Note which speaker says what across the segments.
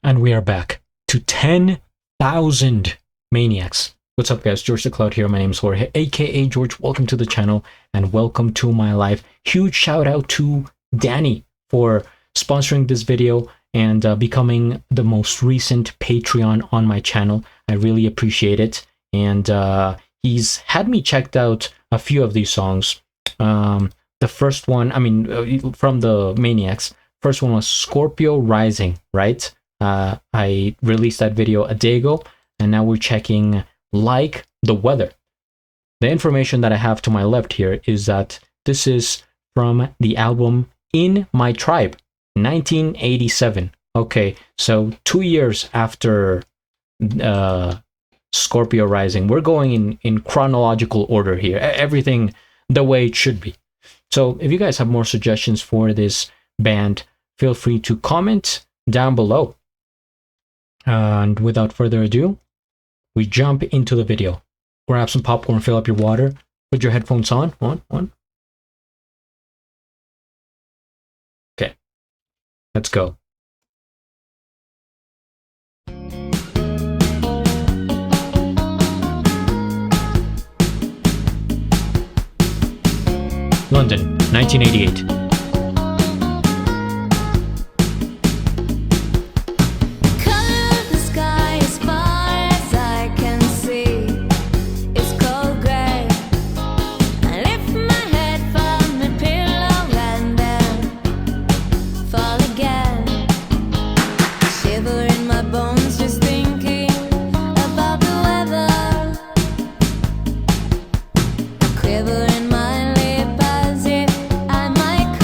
Speaker 1: And we are back to 10,000 Maniacs. What's up, guys? GeorgeTheCloud here. My name is Jorge, aka George. Welcome to the channel and welcome to my life. Huge shout out to Danny for sponsoring this video and becoming the most recent Patreon on my channel. I really appreciate it. And he's had me checked out a few of these songs. The first one, from the Maniacs. First one was Scorpio Rising, right? I released that video a day ago, and now we're checking Like the Weather. The information that I have to my left here is that this is from the album In My Tribe, 1987. Okay, so 2 years after Scorpio Rising. We're going in chronological order here, everything the way it should be. So if you guys have more suggestions for this band, feel free to comment down below. And without further ado, we jump into the video. Grab some popcorn, fill up your water, put your headphones on. On. Okay, let's go. London, 1988.
Speaker 2: Quiver in my lip as if I might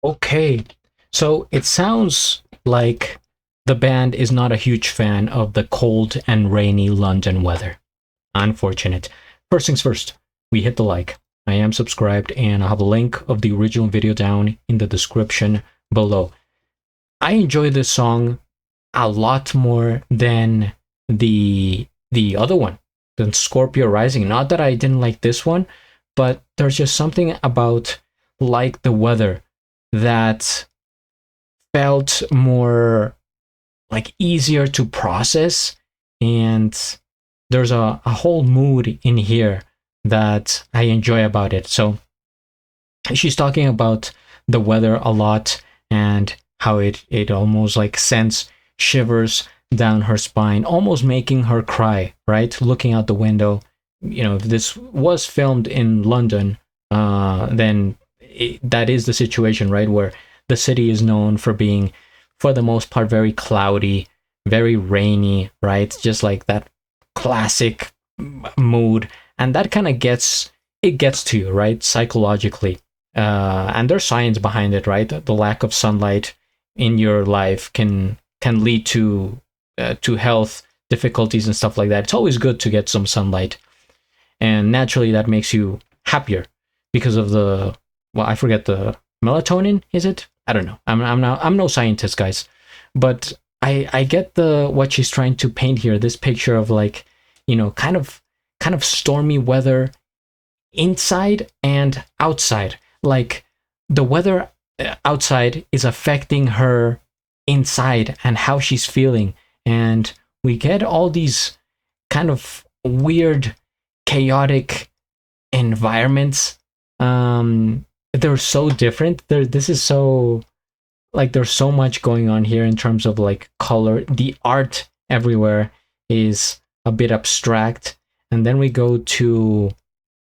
Speaker 1: Okay, so it sounds like the band is not a huge fan of the cold and rainy London weather. Unfortunate. First things first, we hit the like. I am subscribed, and I'll have a link of the original video down in the description below. I enjoy this song a lot more than the other one, than Scorpio Rising. Not that I didn't like this one, but there's just something about like the weather that felt more like easier to process, and there's a whole mood in here that I enjoy about it. So she's talking about the weather a lot and how it almost like sends shivers down her spine, almost making her cry, right? Looking out the window. You know, if this was filmed in London, then that is the situation, right? Where the city is known for being, for the most part, very cloudy, very rainy, right? Just like that classic mood. And that kind of gets to you, right? Psychologically. And there's science behind it, right? The lack of sunlight in your life can lead to health difficulties and stuff like that. It's always good to get some sunlight, and naturally that makes you happier because of the, well, I forget, the melatonin, is it? I don't know. I'm no scientist, guys, but I get what she's trying to paint here. This picture of, like, you know, kind of stormy weather inside and outside. Like the weather outside is affecting her inside and how she's feeling, and we get all these kind of weird, chaotic environments. They're so different. This is so, like, there's so much going on here in terms of like color. The art everywhere is a bit abstract, and then we go to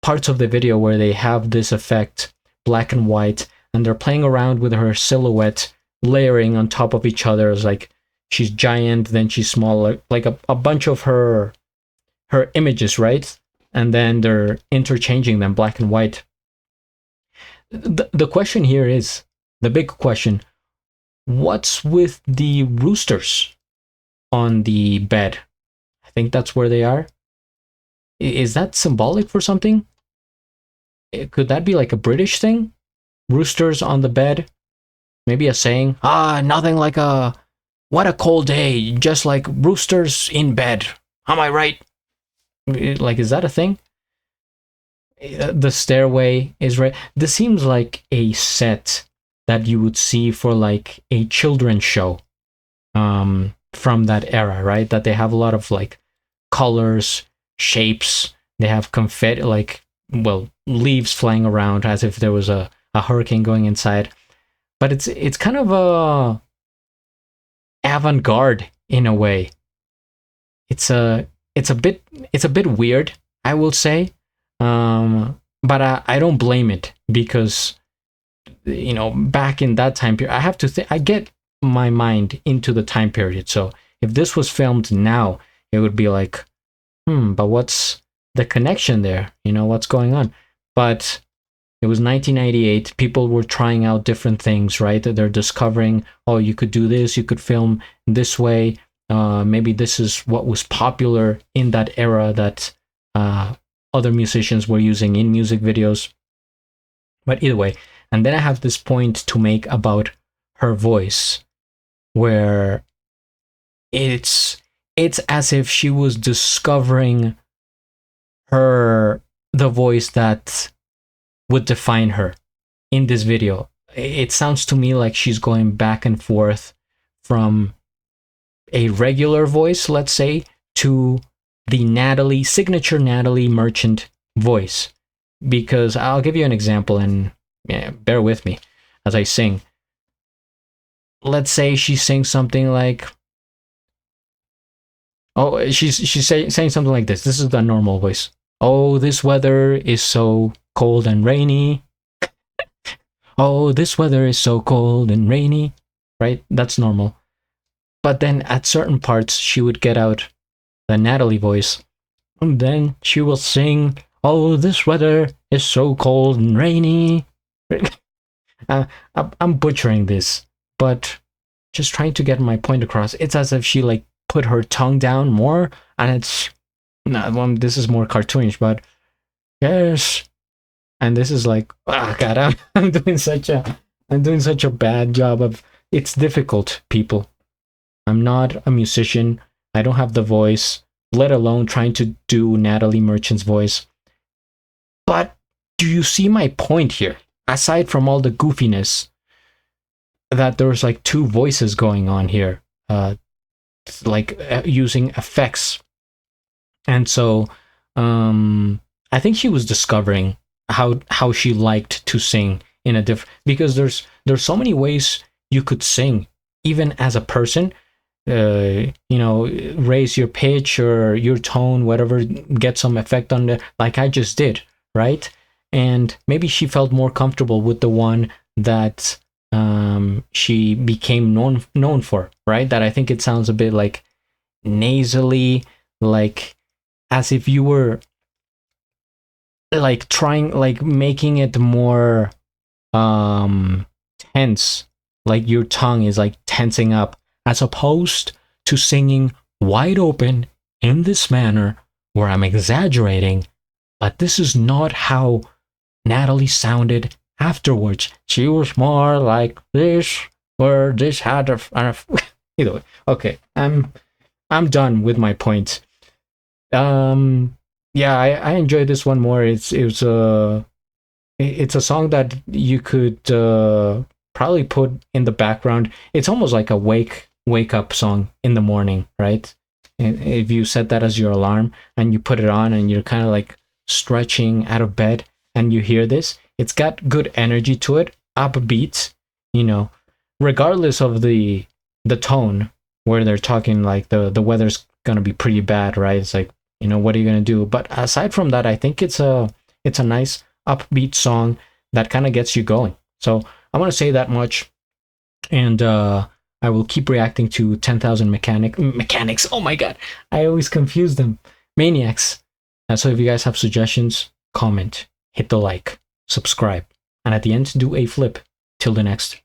Speaker 1: parts of the video where they have this effect, black and white, and they're playing around with her silhouette, layering on top of each other. It's like she's giant, then she's small, like a bunch of her images, right? And then they're interchanging them, black and white. The question here is, the big question, what's with the roosters on the bed? I think that's where they are. Is that symbolic for something? Could that be like a British thing? Roosters on the bed? Maybe a saying? Nothing like what a cold day, just like roosters in bed. Am I right? Like, is that a thing? The stairway is right. This seems like a set that you would see for like a children's show from that era, right? That they have a lot of like colors, shapes. They have confetti, like, well, leaves flying around as if there was a hurricane going inside. But it's kind of a avant-garde in a way. It's a bit weird, I will say. But I don't blame it, because, you know, back in that time period, I have to think, I get my mind into the time period. So if this was filmed now, it would be like, but what's the connection there? You know, what's going on? But it was 1998. People were trying out different things, right? They're discovering, oh, you could do this, you could film this way. Maybe this is what was popular in that era that other musicians were using in music videos. But either way, and then I have this point to make about her voice, where it's as if she was discovering the voice that would define her in this video. It sounds to me like she's going back and forth from a regular voice, let's say, to the signature Natalie Merchant voice. Because I'll give you an example, and bear with me as I sing. Let's say she sings something like, she's saying something like this. This is the normal voice. Oh, this weather is so cold and rainy. Oh, this weather is so cold and rainy. Right? That's normal. But then at certain parts, she would get out the Natalie voice, and then she will sing, oh, this weather is so cold and rainy. I'm butchering this, but just trying to get my point across. It's as if she like put her tongue down more, and it's not. Well, this is more cartoonish, but yes, and this is like, oh god, I'm doing such a bad job of. It's difficult, people. I'm not a musician. I don't have the voice, let alone trying to do Natalie Merchant's voice. But do you see my point here? Aside from all the goofiness, that there's like two voices going on here, using effects, and so I think she was discovering how she liked to sing in a different, because there's so many ways you could sing, even as a person. Raise your pitch or your tone, whatever, get some effect on it, like I just did, right? And maybe she felt more comfortable with the one that she became known for, right? That I think it sounds a bit like nasally, like as if you were like trying, like making it more tense, like your tongue is like tensing up, as opposed to singing wide open in this manner where I'm exaggerating, but this is not how Natalie sounded afterwards. She was more like this, where this had a either way. Okay, I'm done with my point. Yeah, I enjoy this one more. It's a song that you could probably put in the background. It's almost like a wake up song in the morning, right? And if you set that as your alarm and you put it on and you're kind of like stretching out of bed and you hear this, it's got good energy to it, upbeat, regardless of the tone, where they're talking like the weather's gonna be pretty bad, right? It's like, what are you gonna do? But aside from that, I think it's a nice upbeat song that kind of gets you going. So I want to say that much, and I will keep reacting to 10,000 mechanics. Oh my god, I always confuse them. Maniacs. So if you guys have suggestions, comment, hit the like, subscribe, and at the end, do a flip. Till the next